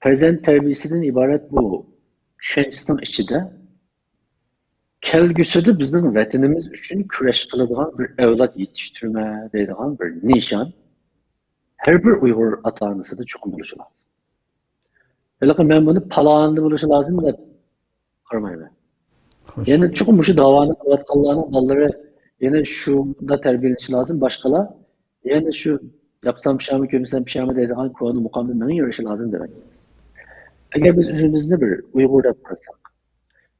farzand tarbiyasidan iborat bu tushunchasining ichida kelgusida bizning vatanimiz uchun kurash qiladigan bir avlod yetishtirma deydigan bir nishon her bir Uyg'ur ata-onasida chuqur bo'lishi lozim. Lekin men buni palonda bo'lishi lozim deb qaramayman. Yani chuqur shu davoni qilayotganlarning bolalari yana shunda tarbiyalanishi lozim, boshqalar yani şu yapsam pişami, kömürsem pişami deydigan konu muqamda mening yurishi lozim demakmiz. Agar biz o'zimizni bir Uyg'ur deb qarasak,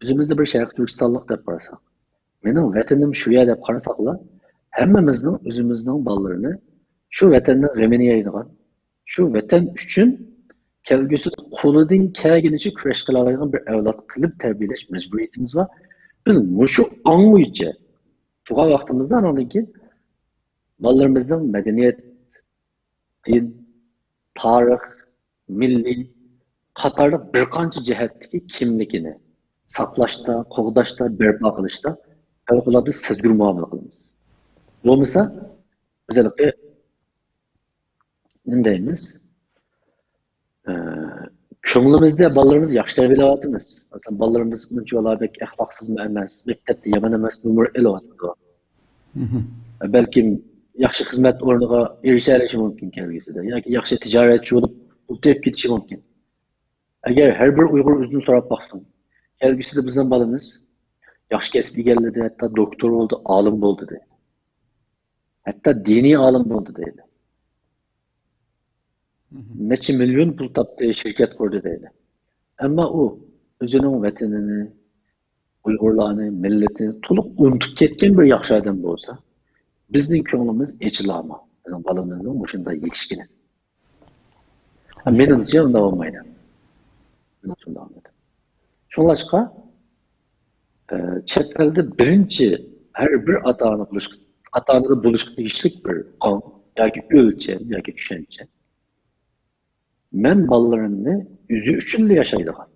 o'zimizni bir Sharq Turkistonlik deb qarasak, mening vatanim shu yer deb qarasaklar, hammamizning o'zimizning bolalarini shu vatanning g'amini yeydigan, shu vatan uchun kelgusida qo'lidan kelganicha kurash qiladigan bir avlod qilib tarbiyalash majburiyatimiz var. Biz shu ong bo'yicha tug'an vaqtimizda andan keyin bolalarımızın medeniyet, din, tarix, milli, qatarlıq bir qancha jihatdagi kimligini saqlashda, qo'g'dashda, barpo qilishda favqulodda sezgir muomala qilamiz. Bo'lmasa, bizlarga nima deymiz? Ko'nglimizda bolalarimiz yaxshi tarbiyalayapmiz. Masalan, bolalarimiz unchalik axloqsizmi emas, maktabda yomon emas, umr elyapti. Balkim yaxshi xizmat o'rniga erishishi mumkin kelgusida yoki yaxshi tijoratchi bo'lib pul tepib ketishi mumkin. Agar har bir Uyg'ur o'zini so'rab baxsin, kelgusida bizning bolamiz yaxshi kasb egalladi, hatto doktor bo'ldi, olim bo'ldi deydi. Hatto diniy olim bo'ldi deydi. Necha million pul topdi, shirkat qurdi deydi. Ammo u o'zining vatanini, Uyg'urlarni, millatini to'liq unutib ketgan bir yaxshi odam bo'lsa, bizning ko'nglimiz echilama. Bizning bolamizning o'shanda yetishgani. Menimcha unda bo'lmaydi. Shunlashqa chet elda birinchi har bir ata-ona bo'lishga tegishli bir qon yoki o'lcham yoki tushuncha. Men bolalarimni o'zi uchun yashaydigan.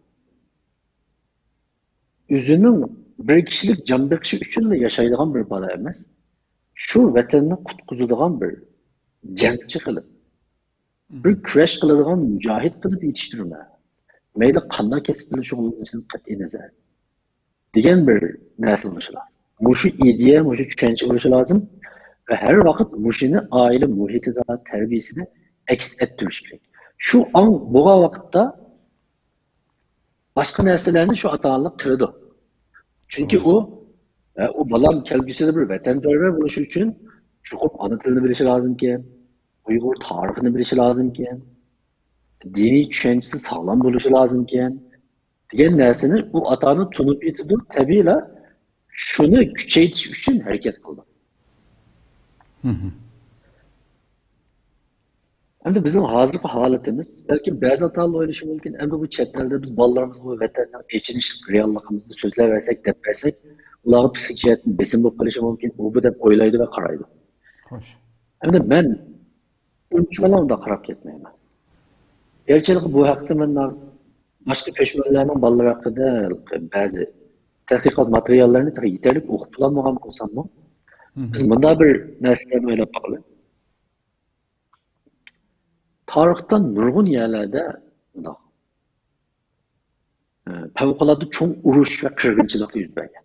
O'zining bir kishilik jon beqishi uchun yashaydigan bir bola emas. Şu vatanni qutqizadigan bir jangchi qilib, bir kurash qiladigan mujohid qilib yetishtirma. Mayli qanday kasb bilan shug'ullanishini qat'iy nazar degan bir narsa bo'lishi lozim. Mushu ideya, mushu tushuncha bo'lishi lozim va har vaqt mushuni oila muhitida, tarbiyasida aks ettirish kerak. Shu an bo'lgan vaqtda boshqa narsalarni shu ata-onalar qiladi. Chunki o balam kelgusida bir vatanparvar bo'lishi uchun chuqur ona tilini bilishi lozimken, Uyg'ur tarixini bilishi lozimken, diniy tushunchasi sog'lom bo'lishi lozimken degan narsani u ota-ona tunib yetadi, tabiiyla shuni kuchaytirish uchun harakat qildi. Endi bizning hozirgi holatimiz, balki ba'zi ota-onalar o'ylashi mumkin, endi bu chet elda biz bolalarimiz bu vatanning echinish realligimizni so'zlab versak, deb versak, ularga psixik jihatdan besim bo'lib qolishi mumkin, u bu deb o'ylaydi va qaraydi. Xo'sh. Endi men unchalar unda qarab ketmayman. Gerçekten bu haqda men boshqa ko'chmanlarning bolalar haqida ba'zi tadqiqot materiallarini yetarli o'qib olmagan bo'lsam-mu, biz bunda bir narsalarni o'ylab qo'yaylik. Tarixdan nurg'un yerlarda favqulodda cho'ng urush va qirg'inchiliklar yuz bergan.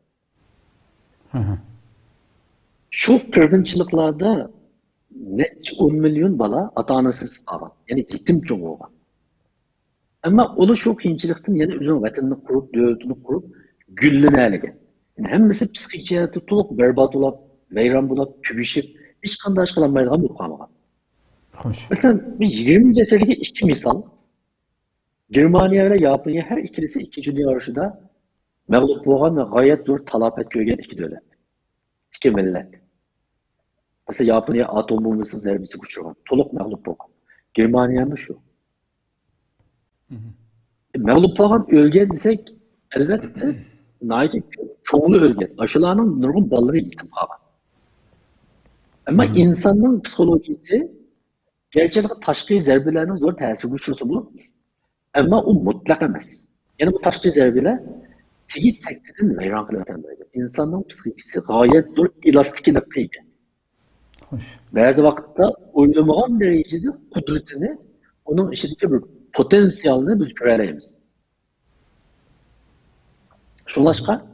Shu qirg'inchiliklarda necha 10 million bola ota-onasiz qolgan, ya'ni yetim cho'ng bo'lgan. Ammo ular shu qiyinchilikdan yana o'zining vatanini qurib, davlatini qurib, gullanaligan. Yani hammasi psixik jihatdan to'liq barbod bo'lib, vayron bo'lib, tugishib, hech qanday ish qilolmaydigan bo'lib qolgan. Mesela 20. asırdagi ikki misol. Germaniya va Yaponiya har ikkisi ikkinchi dunyo urushida mag'lub bo'lgan va g'oyat zo'r talafot ko'rgan ikki davlat. Ikki millat. Mesela Yaponiya atom bombasi zarbasiga uchragan, to'liq mag'lub bo'lgan. Germaniya ham shu. Mağlup olan ölgen desek, elbette naydi çoğulu ölgen. Aşılarının nurgun balları yitip kalan. Ama insanın psikolojisi gerçekten taşkı zerbelerinin zor tesir güçlüsü bu. Ama o mutlak emas. Yani bu taşkı zerbeler tigi teklidin veyran kılatan böyle. İnsanın psikolojisi gayet zor elastiklik peyge. Hoş. Bazı vakitte oynamagan derecede kudretini, onun içindeki bir potansiyelini biz göreleyimiz. Şunlaşka,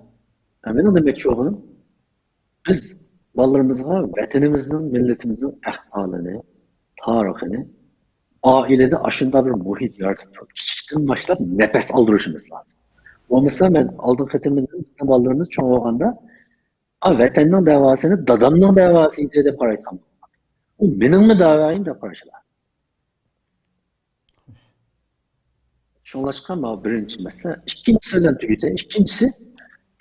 benim demek ki oğlum, biz ballarımızga vatanimizin, milletimizin ahvalini, tarihini, ailede aşında bir muhit yaratıp, küçükten başlayıp nefes aldırışımız lazım. O mesela ben aldığım xetimizin ballarımız çoğu olganda, vatanın davasını dadamның davasıydı dep qaraytam. O meningmi davayım dep qarashilar. Şunlaşqa ma birinchi masala, ikkinchisi bilan tugaydi. Ikkinchisi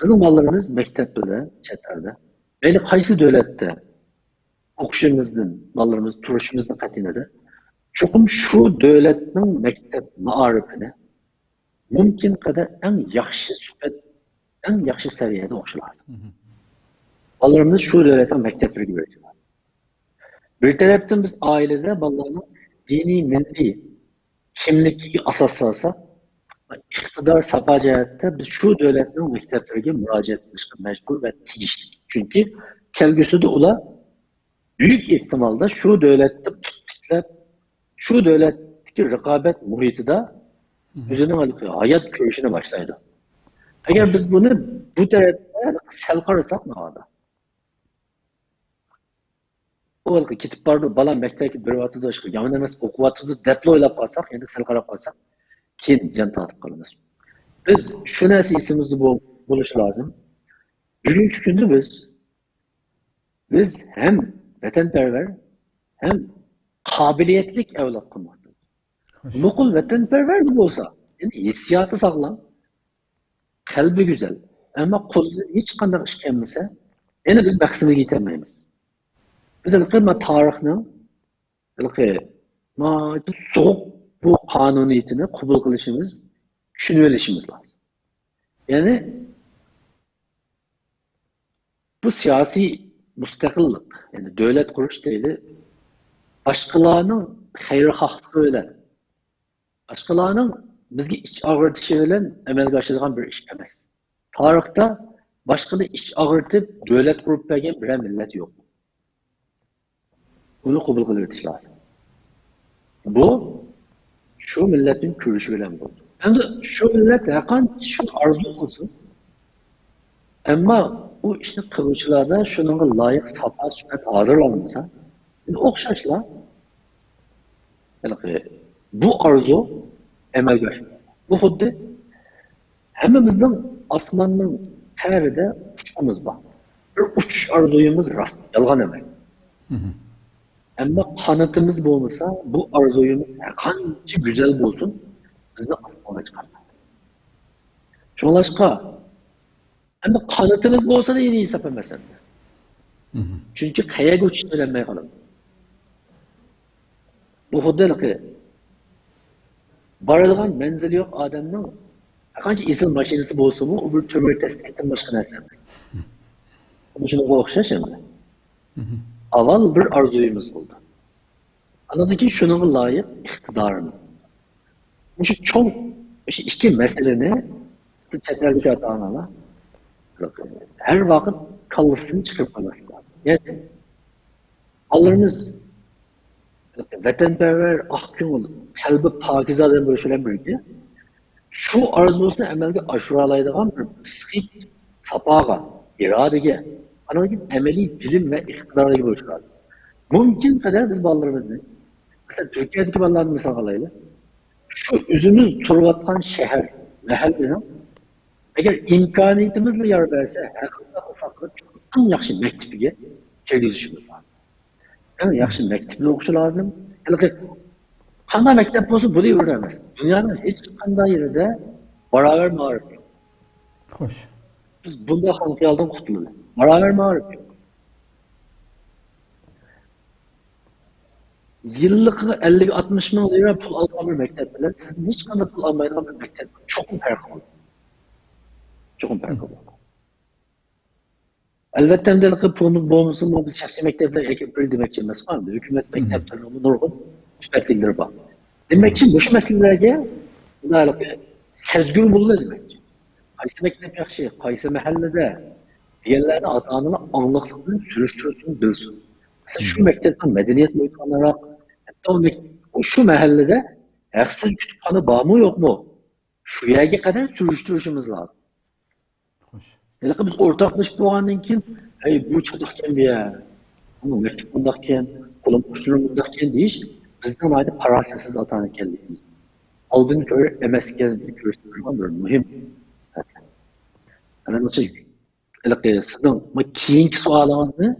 bizning bolalarimiz maktabda, chet elda, mayli qaysi davlatda o'qishimizdan, bolalarimiz turishimizdan qat'iy nazar, chuqur shu davlatning maktab ma'arifini mumkin qadar eng yaxshi suhbat, eng yaxshi saviyada o'qishi lazım. Bolalarimiz shu davlatning maktablariga beradilar. Bir taraftan biz ailede bolalarning diniy, milliy kimligiga asoslasak, iqtidor safa jihatda biz shu davlatning maktablariga murojaat qilishga majbur va tegishli. Chunki kelgusida ular büyük ihtimalle şu devlette tiklep, şu devletteki rekabat muhitida o'zining hayot ko'rishini boshlaydi. Agar biz buni bu tarafdan sal qarasak nima? O ketib bordi, bolam maktabga beryapti, yomon emas, o'qiyapti deb o'ylab qolsak, endi sal qarab qolsak, keyin ziyon tortib qolamiz. Biz shu narsa esimizda bo'lishi lozim. Bugungi kunda biz hem vatanperver hem kabiliyetlik evlat qilmoqdamiz. Nuqul vatanperver bo'lsa, yani hissiyatı sağlam, kalbi güzel, ama qo'lida hech qanday ish kelmasa, yani biz maqsadga yetolmaymiz. Biz tarixni, so'q bu qonuniyatini qabul qilishimiz, tushunib olishimiz lozim. Yani bu siyasi müstakillik, yani devlet kuruş değil, başkalarının xayrixahlığı bilen, başkalarının bizge iç ağırtışı bilen amelga aşılan bir iş emas. Tarihte başkaları iç ağırtıp devlet kurup bergen bir millet yok. Bunu kabul kılırtış lazım. Bu, şu milletin körüşü bilen bu. Hem de şu millet yakan şu arzu olsun. Ama bu işte kılıçlarda şunun layık safa sünnet hazırlanırsa, okşaşla, yani bu arzu emel gör. Bu huddi hemimizden asmanın her de uçmamız var. Bir uçuş arzuyumuz rast, yalgan emez. Ama kanıtımız bu olmasa, bu arzuyumuz kançı güzel olsun, bizi asmana çıkartır. Şunlaşka, ama kanıtımız bu olsa da yine hesap etmesen. Çünkü kaya göçü öğrenmeye kalırız. Bu huddelik ki, barılgan menzili yok adamın, kançı isim maşinesi bu olsa mu, o bir tümür test ettim başka neresi etmez. Bu şunu okşa şimdi. Aval bir arzuyumuz oldu. Anladı ki şunun layık iktidarımız. Bu çok iki meseleni çetellik atağına her vakit kallısını çıkıp kalması lazım. Yani Allah'ımız vatanperver, ahkım, kalbi pakizadan böyle birlikte şu arzusunu emelge aşuralaydıgan bir psikik sapağa, iradege, anladın ki emeli bizim ve iktidarla gibi oluşu lazım. Mümkün kadar biz ballarımızı, mesela Türkiye'deki ballarını misal alayla, şu üzümüz turvatkan şehir, mehalleden, eğer imkaniyetimizle yer verse, hakikaten saklı çok en yaxşı mektebiga kelgizishimiz lazım. En yaxşı mektebli okuşu lazım. Yani qanday mektep olsa bunu öğrenmez. Dünyanın hiç qanday yerinde beraber marif yok. Hoş. Biz bunda xalqiyaldan qutuluruz. Beraber marif yok. yıllık 50-60 ming lira pul algan bir mektep bilen sizin hiç qanday pul almaydigan bir mektep çoxum farkı var. Çoxum farkı var. Elbette emdelik pulumuz bolmasın ama biz şahsi mektepler ekip bir demekçi emas var mı? Hükümet mekteplerinin nurgun müsbetlikleri var. Demek için bu meselelerge sezgün bulunur demekçi. Qaysi mektep yaxşı, qaysi mahallede diğerlerine ata-ananı anlıqlıqdan sürüştürsün, bilsin. Mesela şu mektepten medeniyet boyutu olarak hatta şu mahallede əksel kütüphane var mı yok mu? Şu yerge kadar sürüştürüşümüz lazım. Yani biz ortaklaşıp boğandan keyin, hey bu çıktıkken bir yer, ama mektep bundakken, kolum kuşluğun bundakken deyiş, bizden ayrı parasız ata-ana kendimiz. Aldığını göre emesken göstermen bir mühim. Yani nasıl? Sizin keyinki sualınızı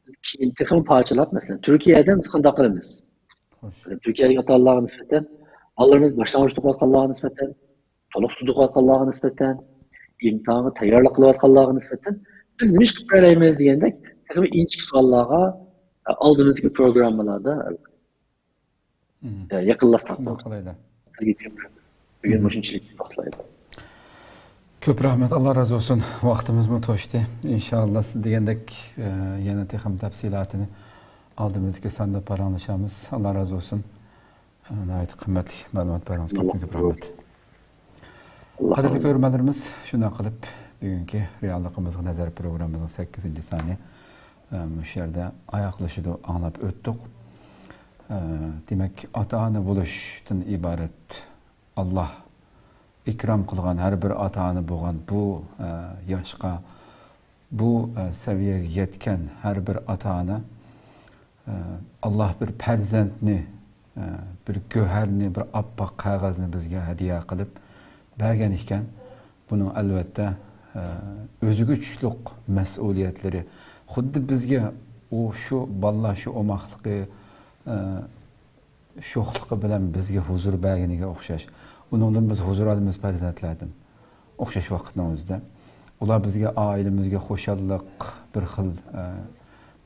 biz keyin texim parçalap mesela Türkiye'de biz qanday qilamiz? Türkiye'deki atalarga nisbeten allarımız başlangıç to'qayotganlarga nisbeten to'liq to'qayotganlarga nisbeten imtihonga tayyorlik qilayotganlarga nisbeten biz nima ish qilib beramiz degandek texim inchik savollarga oldimizgi programmalarda yaqinlashsak bo'laydi. Bugun shunchalik to'xtaydi. Köp rahmet, Allah razı olsun. Vaktimiz mi toştu. İnşallah siz degandek yana texim tafsilatını aldığımızdaki sanda paranlaşamız. Allah razı olsun. Nəhayət qimmatli məlumat paylaşdınız. Köp rahmet. Qadirli görürmələrimiz, şundan qılıb bugünkü reallığımızın nəzər programımızın 8-ci sani müşərdə ayaqlaşıdı anlap ötdük. Demək, ata-ana buluşdan ibaret Allah ikram qılğan hər bir ata-ana bolğan bu yaşqa, bu səviyyəyə yetkən hər bir ata-ana Allah bir pərzəndni, bir göhərni, bir appaq qağazni bizə hədiyyə qılıb bərgən ikən, bunun əlbəttə özügü güclük məsuliyyətləri, xuddi bizə şu balla, şu omaqlıqı, şoxluqı bilən bizə huzur bərginiga oxşaş. Onundan biz huzur aldığımız pərzəndlərdən oxşaş vaxtdan özdə. Ular bizə, ailəmizə xoşallıq, bir xil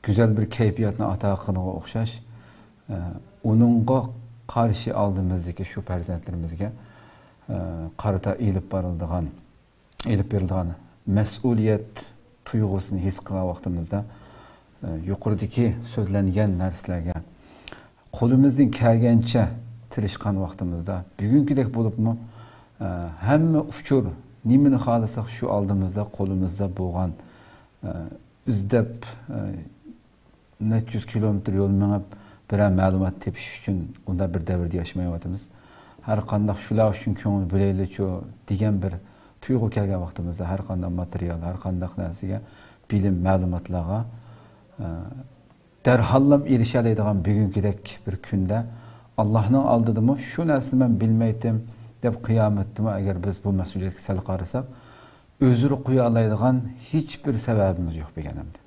güzel bir keyfiyyatını ata qılığa oxşaş. Onunğa qarşı aldığımızdaki şu pərzəndlərimizə qarata elib verildiğin məsuliyyət tuyğusunu his qılan vaxtımızda yuqoridagi sözlənilən nərslərə qolumuzdan kəlgənçə tirişqan vaxtımızda bugünküdək bolubmu həmmə uçur nimini xalasaq şu aldığımızda qolumuzda bolğan üzdəb neçyüz kilometr yol məngəb birə məlumat tepiş üçün onda bir dəvirdə yaşamayatımız. Hər qandaq şular üçün köngül böləyli degan bir tuyğu kəlgən vaxtımızda hər qandaq material, hər qandaq nərsəyə bilim, məlumatlara dərhallam erişələydiğən bugünküdək bir gündə Allah'ın aldığımı şu nərsini mən bilməydim deyib qiyamətdimi əgər biz bu məsuliyyətə səl qarasaq özür qoyalaydiğən heç bir səbəbimiz yox begənimdir.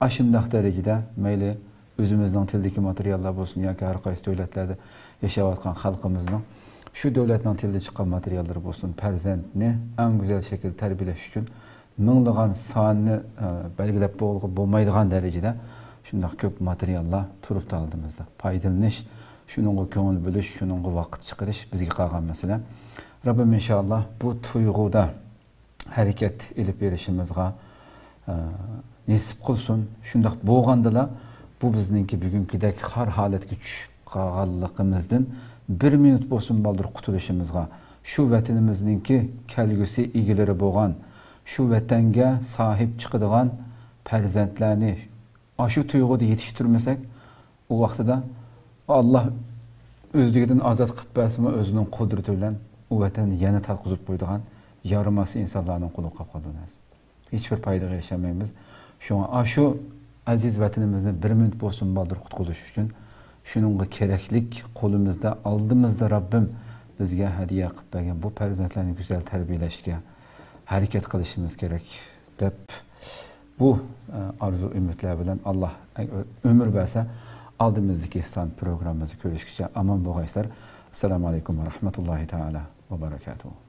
Aşındaq dərəcədə meyli özümüzdən tildəki materiallar olsun, ya ki hər qaysı dövlətlərdə yaşayatqan xalqımızdan şu dövlətdən tildə çıxan materiallar olsun, pərzəndini ən gözəl şəkildə tərbiyələş üçün minliğən sanını bəlgiləb bolmaydiğən dərəcədə şundaq köp materiallar turub da aldığımızda faydalanış, şununla köngül bölüş, şununla vaqt çıxırış bizə qalğan məsələ. Rabbim inşallah bu tuyğuda hərəkət edib verişimizə nesip qılsın. Şundaq boğandala bu bizninki bugünküdək har halətə düşüb qalğanlığımızdan bir minut bolsun baldır qutuluşumuzğa, şu vətənimizdinki kəlgüsü igiləri boğan, şu vətəngə sahib çıxıdığan pərzəndlərini aşı tuyğuda yetişdirməsək, o vaxtda Allah özlüğüdən azad qıbbəsimi özünün qudreti ilə o vətəni yeni talqızıb qoyduğan yarıması insanların qulu qapqalınız. Hiçbir payda yaşamayımız. Şu an aşı aziz vətənimizdə bir minut bolsun baldır qutuluş üçün şununla kereklik kolumuzda aldığımızda Rabbim bizə hədiyyə qıb bəgən bu pərzəndlərini güzel tərbiyələşkə hərəkət qilishimiz gerek deyib bu arzu ümidlər bilən Allah ömür versə aldığımızdaki ihsan programımızı görüşkəcə aman boğayslar. Esselamu Aleyküm ve Rahmetullahi Teala ve Berekatuhu.